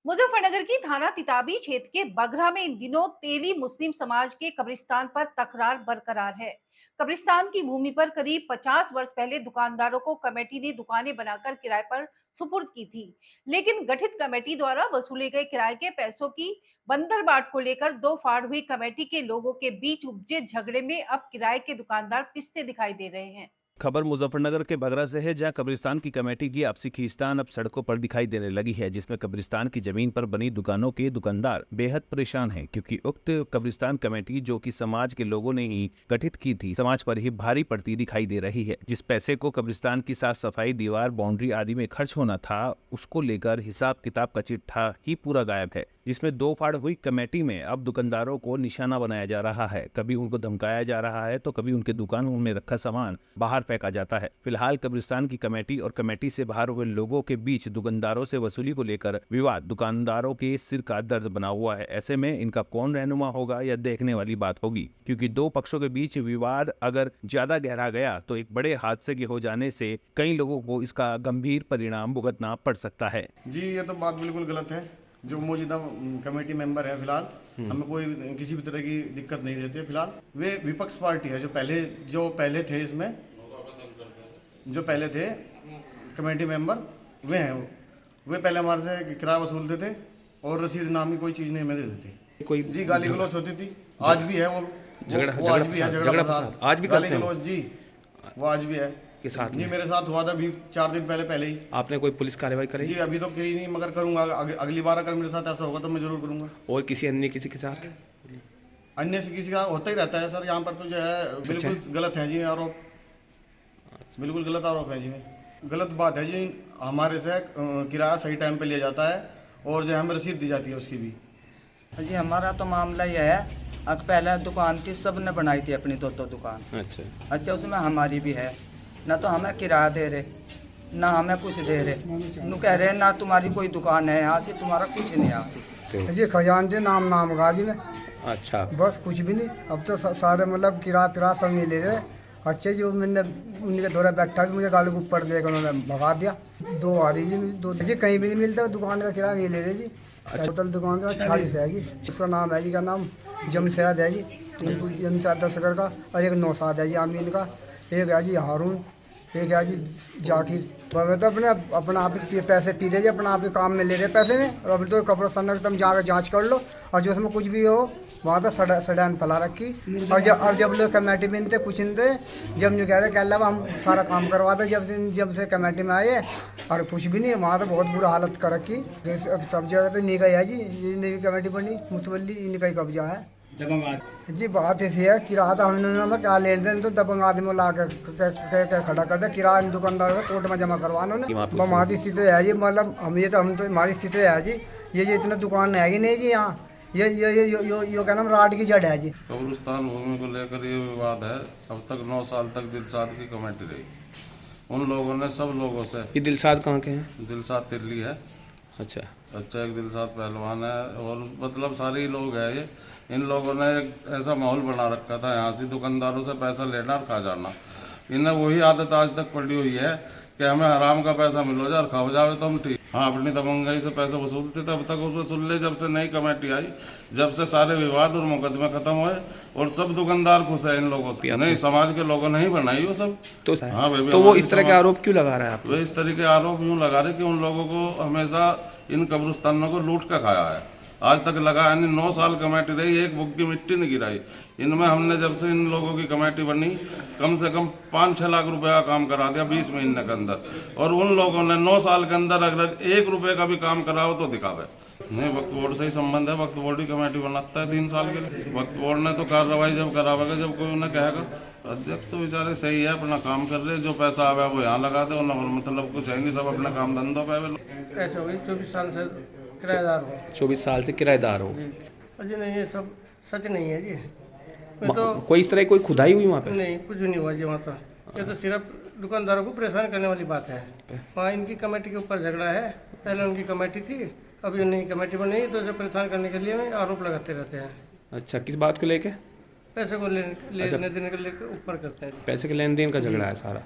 मुजफ्फरनगर की थाना तिताबी क्षेत्र के बगरा में इन दिनों तेली मुस्लिम समाज के कब्रिस्तान पर तकरार बरकरार है। कब्रिस्तान की भूमि पर करीब 50 वर्ष पहले दुकानदारों को कमेटी ने दुकानें बनाकर किराए पर सुपुर्द की थी, लेकिन गठित कमेटी द्वारा वसूले गए किराए के पैसों की बंदरबाट को लेकर दो फाड़ हुई कमेटी के लोगों के बीच उपजे झगड़े में अब किराए के दुकानदार पिसते दिखाई दे रहे हैं। खबर मुजफ्फरनगर के बगरा से है, जहां कब्रिस्तान की कमेटी की आपसी खींचतान अब सड़कों पर दिखाई देने लगी है, जिसमें कब्रिस्तान की जमीन पर बनी दुकानों के दुकानदार बेहद परेशान हैं, क्योंकि उक्त कब्रिस्तान कमेटी जो कि समाज के लोगों ने ही गठित की थी, समाज पर ही भारी पड़ती दिखाई दे रही है। जिस पैसे को कब्रिस्तान की साफ सफाई, दीवार, बाउंड्री आदि में खर्च होना था, उसको लेकर हिसाब किताब का चिट्ठा ही पूरा गायब है, जिसमें दो फाड़ हुई कमेटी में अब दुकानदारों को निशाना बनाया जा रहा है। कभी उनको धमकाया जा रहा है तो कभी उनके दुकानों में रखा सामान बाहर फेंका जाता है। फिलहाल कब्रिस्तान की कमेटी और कमेटी से बाहर हुए लोगों के बीच दुकानदारों से वसूली को लेकर विवाद दुकानदारों के सिर का दर्द बना हुआ है। ऐसे में इनका कौन रहनुमा होगा, यह देखने वाली बात होगी, क्योंकि दो पक्षों के बीच विवाद अगर ज्यादा गहरा गया तो एक बड़े हादसे के हो जाने से कई लोगों को इसका गंभीर परिणाम भुगतना पड़ सकता है। जी, ये तो बात बिल्कुल गलत है। जो मौजूदा कमेटी मेंबर है, फिलहाल हमें कोई किसी भी तरह की दिक्कत नहीं देती है। फिलहाल वे विपक्ष पार्टी है। जो पहले थे इसमें, जो पहले थे कमेटी मेंबर, वे हैं। वे पहले हमारे से किराया वसूलते थे और रसीद नाम की कोई चीज़ नहीं हमें दे देते। कोई जी गाली गलौज होती थी, आज भी है वो आज भी है झगड़ा आज भी गाली गलौज जी, वो आज भी है के साथ जी। मेरे साथ हुआ था अभी 4 दिन पहले ही। आपने कोई पुलिस कार्रवाई करी? जी अभी तो करी नहीं, मगर करूंगा। अगली बार अगर मेरे साथ ऐसा होगा तो मैं जरूर करूंगा। और किसी के साथ? अन्य से किसी का होता ही रहता है सर। यहाँ पर तो जो है बिल्कुल गलत है जी आरोप, बिल्कुल गलत आरोप है जी। गलत बात है जी। हमारे से किराया सही टाइम पे लिया जाता है और जो हमें रसीद दी जाती है उसकी भी। जी हमारा तो मामला यह है, अब पहले दुकान थी, सब ने बनाई थी अपनी दो दुकान। अच्छा उसमें हमारी भी है। ना तो हमें किराया दे रहे, ना हमें कुछ दे रहे। नु कह रहे ना तुम्हारी कोई दुकान है यहाँ से, तुम्हारा कुछ नहीं यहाँ जी। खजानजी नाम गाजी में। अच्छा, बस कुछ भी नहीं। अब तो सारे मतलब किराया सब नहीं ले रहे। अच्छे जो मैंने उनके दौरा बैठा भी, मुझे गाड़ी को ऊपर देकर उन्होंने भगा दिया। दो आ रही जी, दो जी कहीं भी नहीं मिलता। दुकान का किराया नहीं ले रहे जी। होटल दुकान का 40 है जी। उसका नाम है जी, का नाम जमशेद है जी। 3 जमशेद दस्तगर का, और एक नौसाद है जी आमीन का, एक है जी हारून, एक है जी जाकिर। तो अपना आप ही पैसे पी ले जी, अपना आप ही काम में ले रहे पैसे में। और अभी तो कब्रिस्तान तुम जाकर जांच कर लो, और जो उसमें कुछ भी हो वहाँ तो सड़ैन फैला रखी। और जब लोग कमेटी में थे, कुछ नहीं थे। जब जो कह रहे क्या हम सारा काम करवाते, जब से कमेटी में आए और कुछ भी नहीं। वहाँ तो बहुत बुरा हालत कर रखी। सब जगह तो नहीं गई है जी। ये नई कमेटी बनी मुतवल्ली, इनका ही कब्जा है जी। बात ऐसी है, किराया तो हमने क्या लेन देन, तो दबंग आदमी ला के खड़ा कर दिया। किराया दुकानदार को कोर्ट में जमा करवाना। हमारी स्थिति है जी, मतलब हम तो हमारी स्थिति है जी। ये इतने दुकान है कि नहीं जी यहाँ। ये क्या नाम राड की जड़ है जी। कब्रिस्तान भूमि को लेकर ये विवाद है। अब तक 9 साल तक दिलसाद की कमेटी रही। उन लोगों ने सब लोगों से। ये दिलसाद कहाँ के हैं? दिलसाद तिरली है। अच्छा, एक दिलसाद पहलवान है, और मतलब सारे ही लोग हैं ये। इन लोगों ने एक ऐसा माहौल बना रखा था, यहाँ से दुकानदारों से पैसा लेना और खा जाना। इन्हें वही आदत आज तक पड़ी हुई है कि हमें हराम का पैसा मिलो जाए और खाओ जावे तो हम ठीक। हाँ, अपनी दबंगाई से पैसे वसूलते थे। अब तक उस वसूल ले, जब से नई कमेटी आई, जब से सारे विवाद और मुकदमे खत्म हुए और सब दुकानदार खुश है इन लोगों से। नहीं, समाज के लोगों ने ही बनाई वो सब। तो हाँ भाई, तो वो इस तरह के आरोप क्यों लगा रहा है आप? वे इस तरह के आरोप यूँ लगा रहे कि उन लोगों को हमेशा इन कब्रिस्तानों को लूट कर खाया है। आज तक लगाया नहीं। 9 साल कमेटी रही, एक बुक की मिट्टी नहीं गिराई। इनमें हमने जब से इन लोगों की कमेटी बनी, कम से कम 5-6 लाख रुपए का काम करा दिया 20 महीने के अंदर। और उन लोगों ने 9 साल के अंदर अगर 1 रुपए का भी काम कराओ तो दिखावे। नहीं, वक्फ बोर्ड से ही संबंध है। वक्फ बोर्ड ही कमेटी बनाता है 3 साल के लिए। वक्फ बोर्ड ने तो कार्रवाई जब करावेगा, जब कोई उन्हें कहेगा। अध्यक्ष तो बेचारे सही है, अपना काम कर रहे। जो पैसा आवे वो यहाँ लगा दे, और मतलब कुछ है नहीं, सब अपना काम धंधों पे। ऐसे हो गई 24 साल से किराएदार हो। 24 साल से किराएदार हो जी नहीं, ये सब सच नहीं है जी। तो कोई इस तरह कोई खुदाई हुई वहाँ पे? नहीं, कुछ नहीं हुआ जी वहाँ तो। ये तो सिर्फ दुकानदारों को परेशान करने वाली बात है। वहाँ इनकी कमेटी के ऊपर झगड़ा है। पहले उनकी कमेटी थी, अभी उन्हीं कमेटी बनी, तो उसे परेशान करने के लिए आरोप लगाते रहते हैं। अच्छा, किस बात को लेके? पैसे को लेने देने के लेकर ऊपर करते हैं। पैसे के लेन देन का झगड़ा है सारा?